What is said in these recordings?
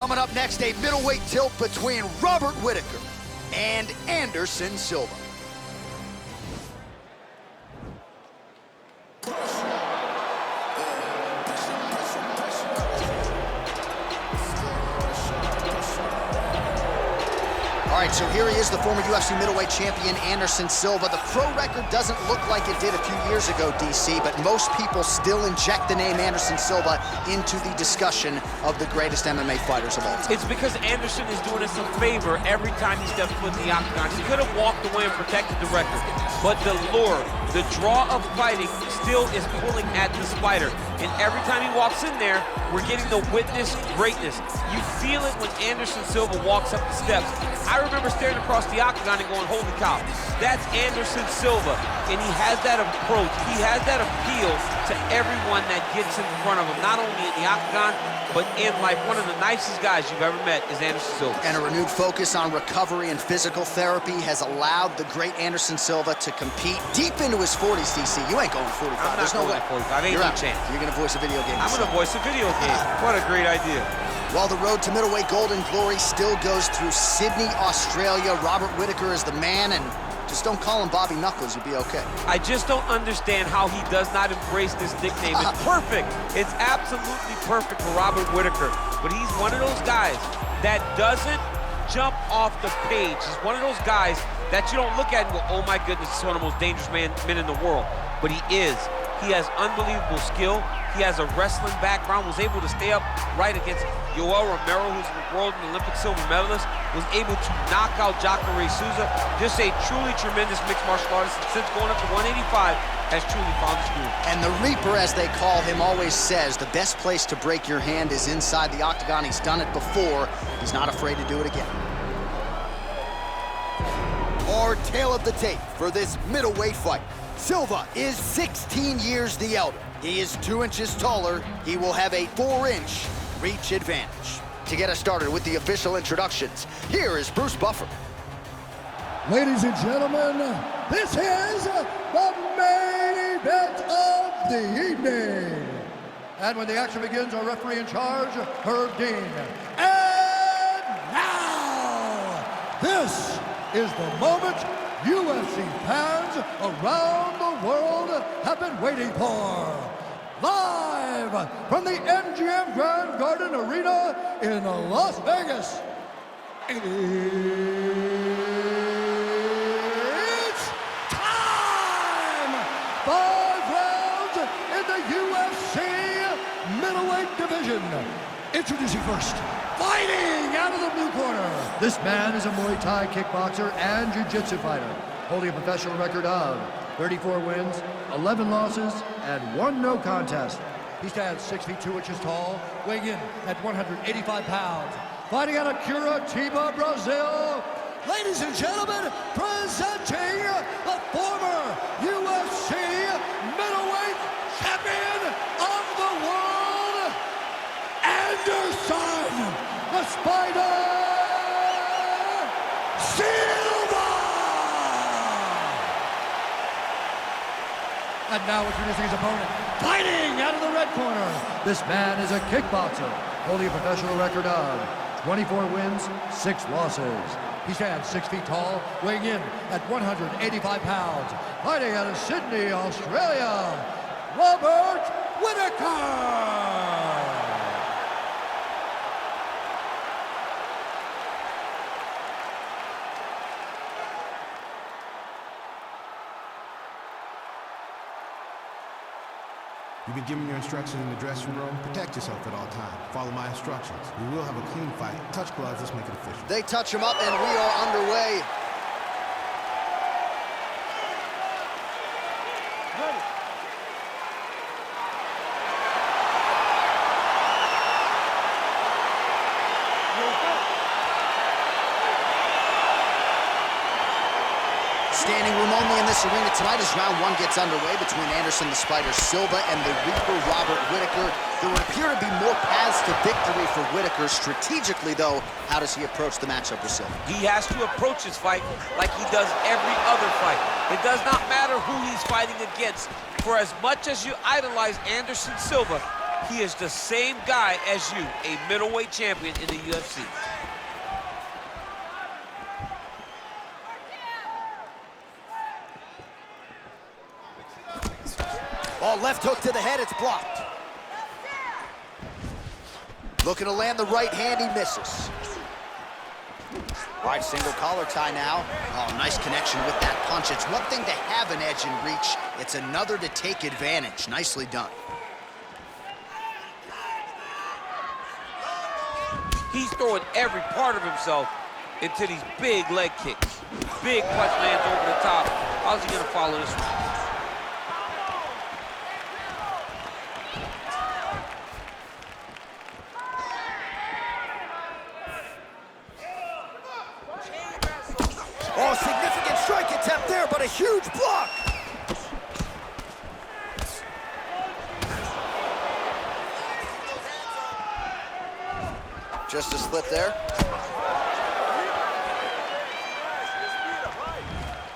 Coming up next, a middleweight tilt between Robert Whittaker and Anderson Silva. All right, so here he is, the former UFC middleweight champion, Anderson Silva. The pro record doesn't look like it did a few years ago, DC, but most people still inject the name Anderson Silva into the discussion of the greatest MMA fighters of all time. It's because Anderson is doing us a favor every time he steps foot in the octagon. He could have walked away and protected the record, but the lure, the draw of fighting still is pulling at this fighter. And every time he walks in there, we're getting to witness greatness. You feel it when Anderson Silva walks up the steps. I remember staring across the octagon and going, holy cow, that's Anderson Silva. And he has that approach, he has that appeal to everyone that gets in front of him, not only in the octagon, but in life. One of the nicest guys you've ever met is Anderson Silva. And a renewed focus on recovery and physical therapy has allowed the great Anderson Silva to compete deep into his 40s, DC. You ain't going 45. I'm not There's no going way. 45. Ain't no chance. You're going to voice a video game. I'm going to voice a video game. What a great idea. While the road to middleweight golden glory still goes through Sydney, Australia, Robert Whittaker is the man, and just don't call him Bobby Knuckles, you'll be okay. I just don't understand how he does not embrace this nickname. It's perfect. It's absolutely perfect for Robert Whittaker. But he's one of those guys that doesn't jump off the page. He's one of those guys that you don't look at and go, oh my goodness, he's one of the most dangerous men in the world. But he is. He has unbelievable skill. He has a wrestling background, was able to stay up right against Yoel Romero, who's a world and Olympic silver medalist, was able to knock out Jacare Souza. Just a truly tremendous mixed martial artist, and since going up to 185, has truly found his groove. And the Reaper, as they call him, always says the best place to break your hand is inside the octagon. He's done it before. He's not afraid to do it again. Our tale of the tape for this middleweight fight. Silva is 16 years the elder. He is 2 inches taller. He will have a 4-inch reach advantage. To get us started with the official introductions, here is Bruce Buffer. Ladies and gentlemen, this is the main event of the evening. And when the action begins, our referee in charge, Herb Dean. And now, this is the moment UFC fans around the world have been waiting for. Live from the MGM Grand Garden Arena in Las Vegas. It's time! 5 rounds in the UFC middleweight division. Introducing first, fighting out of the blue corner. This man is a Muay Thai kickboxer and jiu-jitsu fighter, holding a professional record of 34 wins, 11 losses, and 1 no contest. He stands 6 feet 2 inches tall, weighing in at 185 pounds. Fighting out of Curitiba, Brazil. Ladies and gentlemen, presenting the former UFC middleweight champion of the world, Anderson, the Spider, Silva! And now introducing his opponent, fighting out of the red corner. This man is a kickboxer, holding a professional record of 24 wins, 6 losses. He stands 6 feet tall, weighing in at 185 pounds. Fighting out of Sydney, Australia, Robert Whittaker! You've been given your instructions in the dressing room. Protect yourself at all times. Follow my instructions. We will have a clean fight. Touch gloves, let's make it official. They touch him up and we are underway. Ready. Standing room only in this arena tonight as round 1 gets underway between Anderson the Spider Silva and the Reaper Robert Whittaker. There would appear to be more paths to victory for Whittaker. Strategically, though, how does he approach the matchup with Silva? He has to approach his fight like he does every other fight. It does not matter who he's fighting against. For as much as you idolize Anderson Silva, He is the same guy as you, a middleweight champion in the UFC. Oh, left hook to the head, it's blocked. Looking to land the right hand, he misses. All right, single collar tie now. Oh, nice connection with that punch. It's one thing to have an edge in reach. It's another to take advantage. Nicely done. He's throwing every part of himself into these big leg kicks. Big punch lands over the top. How's he gonna follow this one? Oh, significant strike attempt there, but a huge block. Just a slip there.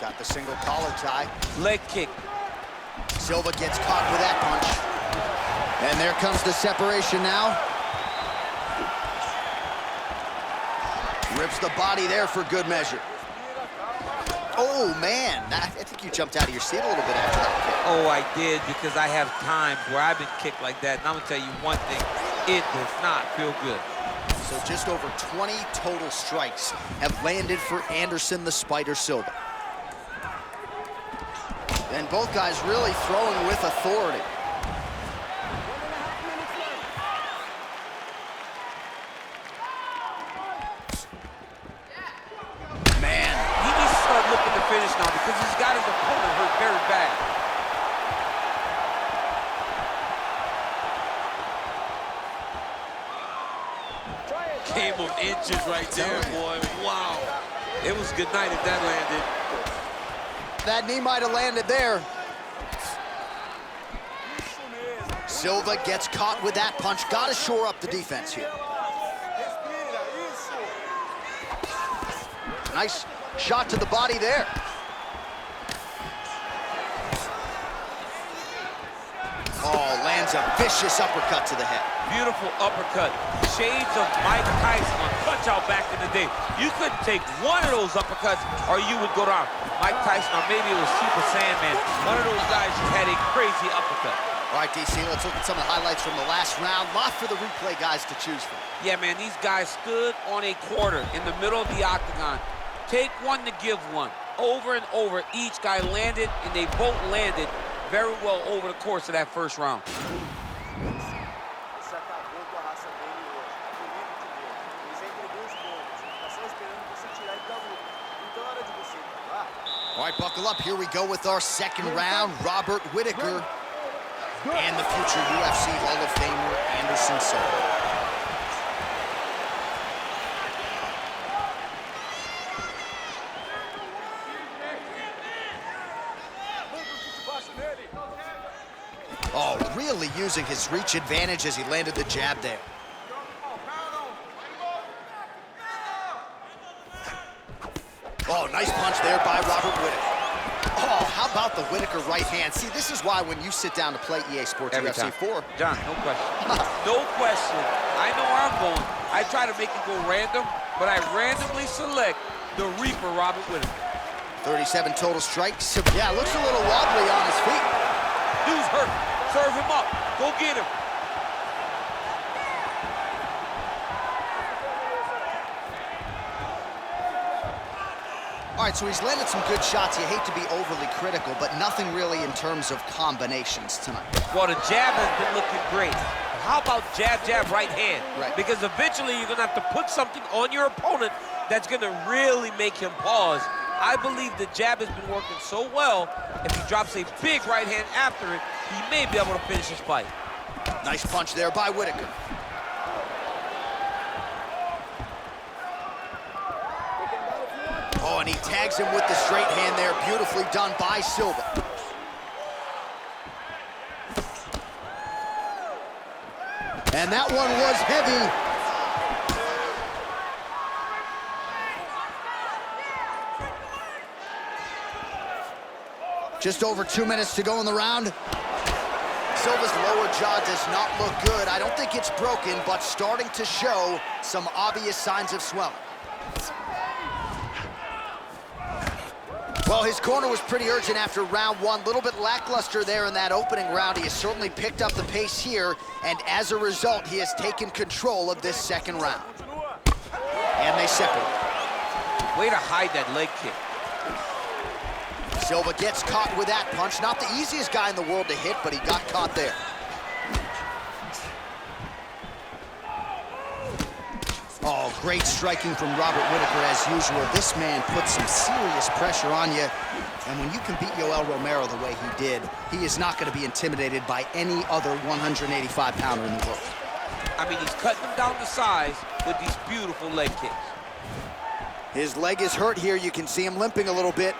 Got the single collar tie. Leg kick. Silva gets caught with that punch. And there comes the separation now. Rips the body there for good measure. Oh, man. I think you jumped out of your seat a little bit after that kick. Oh, I did, because I have times where I've been kicked like that. And I'm going to tell you one thing. It does not feel good. So just over 20 total strikes have landed for Anderson the Spider Silva. And both guys really throwing with authority. Man, He needs to start looking to finish now because he's got his opponent hurt very bad. Game of inches right there, boy. Wow. It was good night if that landed. that knee might have landed there. Silva gets caught with that punch. Got to shore up the defense here. Nice shot to the body there. Oh, lands a vicious uppercut to the head. Beautiful uppercut. Shades of Mike Tyson on Punch-Out back in the day. You couldn't take one of those uppercuts or you would go down. Mike Tyson, or maybe it was Super Sandman. One of those guys just had a crazy uppercut. All right, DC, let's look at some of the highlights from the last round. Lot for the replay guys to choose from. Yeah, man, these guys stood on a quarter in the middle of the octagon. Take one to give one. Over and over, each guy landed, and they both landed very well over the course of that first round. All right, buckle up. Here we go with our second round. Robert Whittaker and the future UFC Hall of Famer, Anderson Silva. Oh, really using his reach advantage as he landed the jab there. Oh, nice punch there by Robert Whittaker. Oh, how about the Whittaker right hand? See, this is why when you sit down to play EA Sports Every UFC time. 4. John, no question. No question. I know where I'm going. I try to make it go random, but I randomly select the Reaper, Robert Whittaker. 37 total strikes. Yeah, looks a little wobbly on his feet. Dude's hurt. Serve him up. Go get him. All right, so he's landed some good shots. You hate to be overly critical, but nothing really in terms of combinations tonight. Well, the jab has been looking great. How about jab, jab, right hand? Right. Because eventually you're going to have to put something on your opponent that's going to really make him pause. I believe the jab has been working so well, if he drops a big right hand after it, he may be able to finish his fight. Nice punch there by Whittaker. Oh, and he tags him with the straight hand there. Beautifully done by Silva. And that one was heavy. Just over 2 minutes to go in the round. Silva's lower jaw does not look good. I don't think it's broken, but starting to show some obvious signs of swelling. Well, his corner was pretty urgent after round one. A little bit lackluster there in that opening round. He has certainly picked up the pace here, and as a result, he has taken control of this second round. And they separate. Way to hide that leg kick. Silva gets caught with that punch. Not the easiest guy in the world to hit, but he got caught there. Oh, great striking from Robert Whittaker as usual. This man puts some serious pressure on you. And when you can beat Yoel Romero the way he did, he is not going to be intimidated by any other 185-pounder in the world. I mean, he's cutting him down to size with these beautiful leg kicks. His leg is hurt here. You can see him limping a little bit.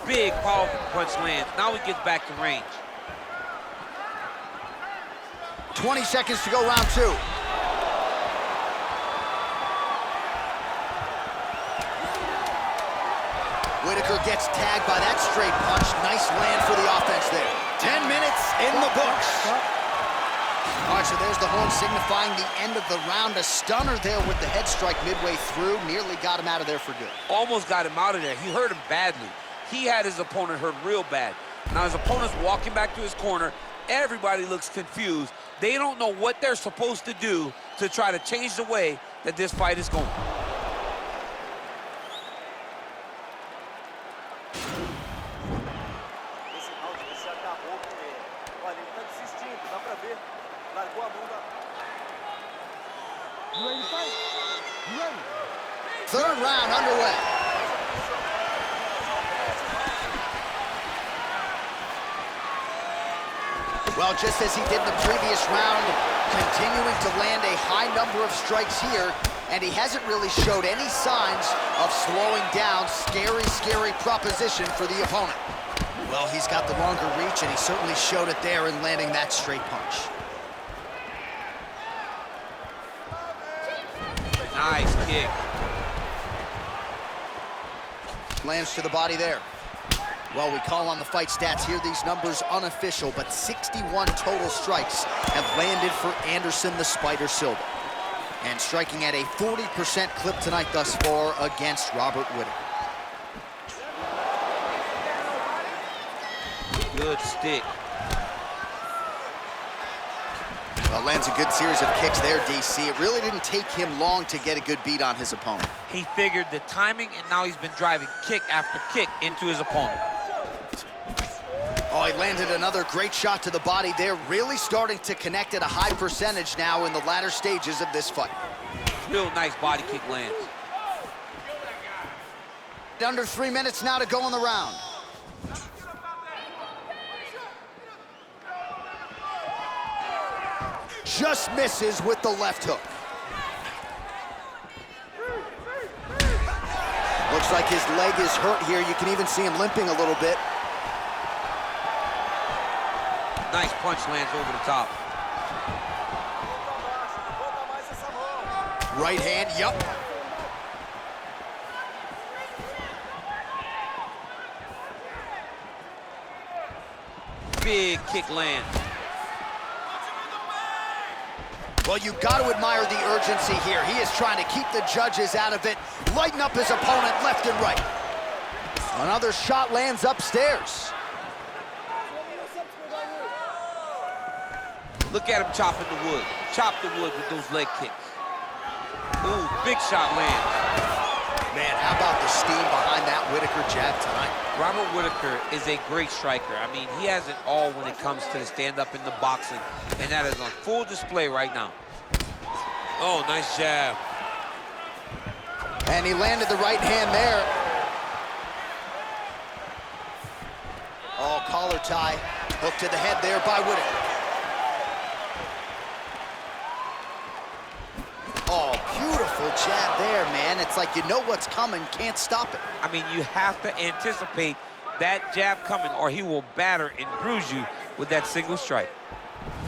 Big, powerful punch lands. Now he gets back to range. 20 seconds to go, round two. Whittaker gets tagged by that straight punch. Nice land for the offense there. 10 minutes in the books. All right, so there's the horn signifying the end of the round. A stunner there with the head strike midway through. Nearly got him out of there for good. Almost got him out of there. He hurt him badly. He had his opponent hurt real bad. Now his opponent's walking back to his corner. Everybody looks confused. They don't know what they're supposed to do to try to change the way that this fight is going. Third round underway. Well, just as he did in the previous round, continuing to land a high number of strikes here, and he hasn't really showed any signs of slowing down. Scary, scary proposition for the opponent. Well, he's got the longer reach, and he certainly showed it there in landing that straight punch. Nice kick. Lands to the body there. Well, we call on the fight stats here. These numbers unofficial, but 61 total strikes have landed for Anderson the Spider Silva. And striking at a 40% clip tonight thus far against Robert Whittaker. Good stick. Well, lands a good series of kicks there, DC. It really didn't take him long to get a good beat on his opponent. He figured the timing, and now he's been driving kick after kick into his opponent. Oh, he landed another great shot to the body there. Really starting to connect at a high percentage now in the latter stages of this fight. Real nice body kick lands. Under 3 minutes now to go in the round. Just misses with the left hook. Looks like his leg is hurt here. You can even see him limping a little bit. Nice punch lands over the top. Right hand, yup. Big kick land. Well, you've got to admire the urgency here. He is trying to keep the judges out of it, lighten up his opponent left and right. Another shot lands upstairs. Look at him chopping the wood. Chop the wood with those leg kicks. Ooh, big shot lands. Man, how about the steam behind that Whittaker jab tonight? Robert Whittaker is a great striker. I mean, he has it all when it comes to the stand-up in the boxing, and that is on full display right now. Oh, nice jab. And he landed the right hand there. Oh, collar tie. Hook to the head there by Whittaker. Oh, beautiful jab there, man. It's like you know what's coming, can't stop it. I mean, you have to anticipate that jab coming, or he will batter and bruise you with that single strike.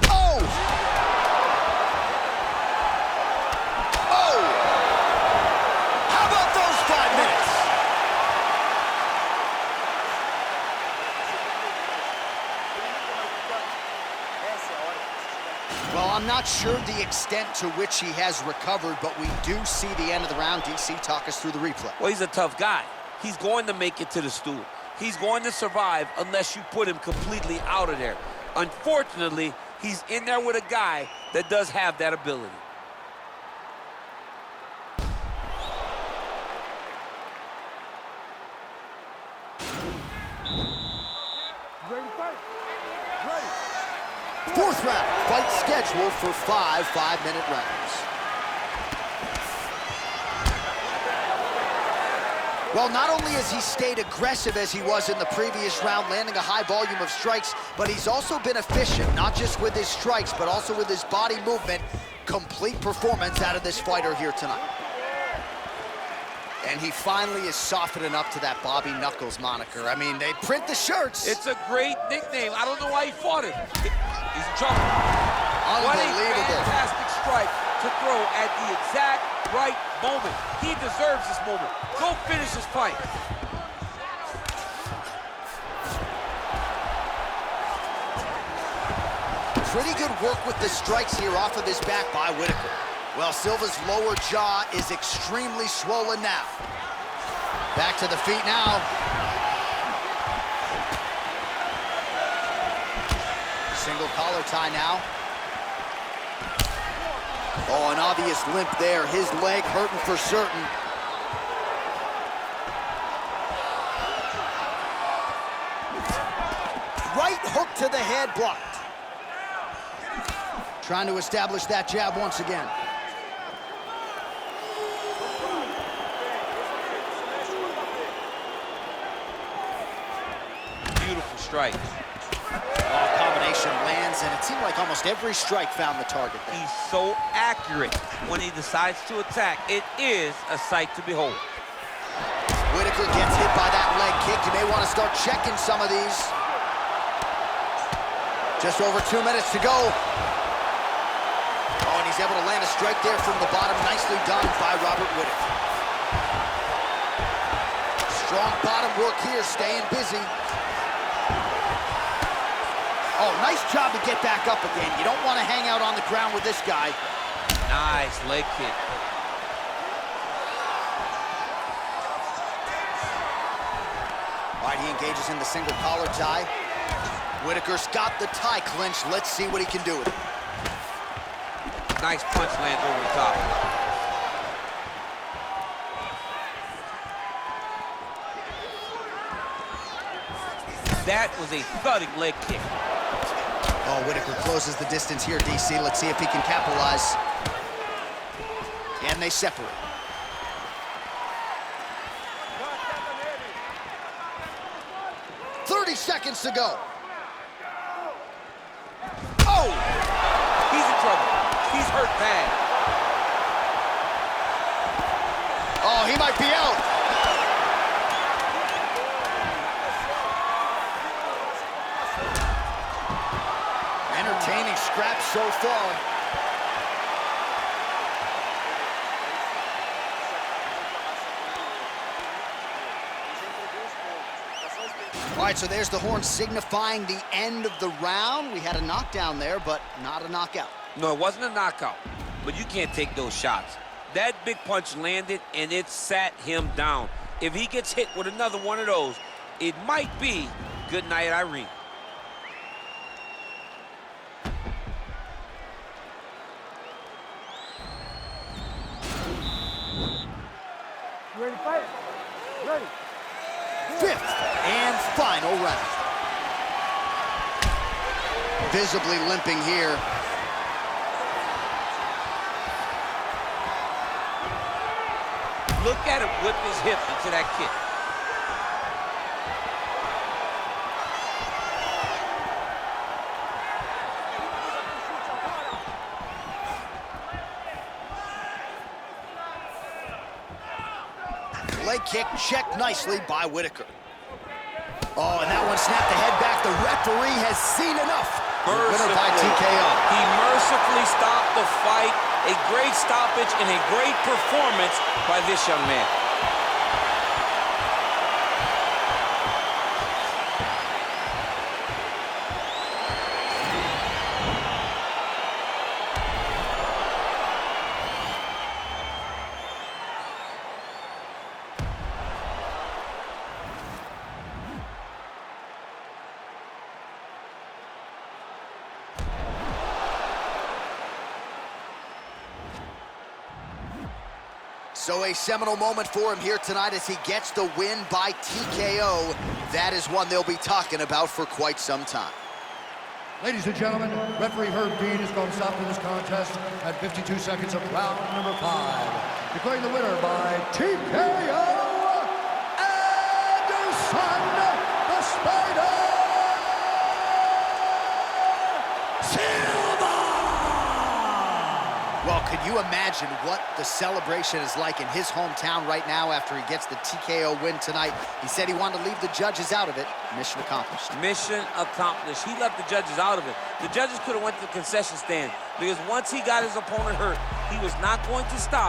Oh! Oh! How about those 5 minutes? not sure the extent to which he has recovered, but we do see the end of the round. DC, talk us through the replay. Well, he's a tough guy. He's going to make it to the stool. He's going to survive unless you put him completely out of there. Unfortunately, he's in there with a guy that does have that ability. Fourth round, fight scheduled for 5 5-minute rounds. Well, not only has he stayed aggressive as he was in the previous round, landing a high volume of strikes, but he's also been efficient, not just with his strikes, but also with his body movement. Complete performance out of this fighter here tonight. And he finally is softening up to that Bobby Knuckles moniker. I mean, they print the shirts. It's a great nickname. I don't know why he fought it. He's in trouble. Unbelievable. What a fantastic strike to throw at the exact right moment. He deserves this moment. Go finish this fight. Pretty good work with the strikes here off of his back by Whittaker. Well, Silva's lower jaw is extremely swollen now. Back to the feet now. Single collar tie now. Oh, an obvious limp there. His leg hurting for certain. Right hook to the head, blocked. Trying to establish that jab once again. Beautiful strike. Oh, combination lands, and it seemed like almost every strike found the target there. He's so accurate when he decides to attack. It is a sight to behold. Whittaker gets hit by that leg kick. You may want to start checking some of these. Just over 2 minutes to go. Oh, and he's able to land a strike there from the bottom. Nicely done by Robert Whittaker. Strong bottom work here, staying busy. Oh, nice job to get back up again. You don't want to hang out on the ground with this guy. Nice leg kick. All right, he engages in the single collar tie. Whittaker's got the tie clinched. Let's see what he can do with it. Nice punch lands over the top. That was a thudding leg kick. Oh, Whittaker closes the distance here, DC. Let's see if he can capitalize. And they separate. Seconds to go. Oh! He's in trouble. He's hurt bad. Oh, he might be out. Entertaining scrap so far. All right, so there's the horn signifying the end of the round. We had a knockdown there, but not a knockout. No, it wasn't a knockout, but you can't take those shots. That big punch landed, and it sat him down. If he gets hit with another one of those, it might be good night, Irene. You ready to fight? Ready. Fifth and final round. Visibly limping here. Look at him whip his hip into that kick. Leg kick checked nicely by Whittaker. Oh, and that one snapped the head back. The referee has seen enough. Winner by TKO. He mercifully stopped the fight. A great stoppage and a great performance by this young man. So a seminal moment for him here tonight as he gets the win by TKO. That is one they'll be talking about for quite some time. Ladies and gentlemen, referee Herb Dean has gone stop to this contest at 52 seconds of round number 5. Declaring the winner by TKO, Anderson the Spider Silva! Well, could you imagine what the celebration is like in his hometown right now after he gets the TKO win tonight? He said he wanted to leave the judges out of it. Mission accomplished. Mission accomplished. He left the judges out of it. The judges could have went to the concession stand because once he got his opponent hurt, he was not going to stop.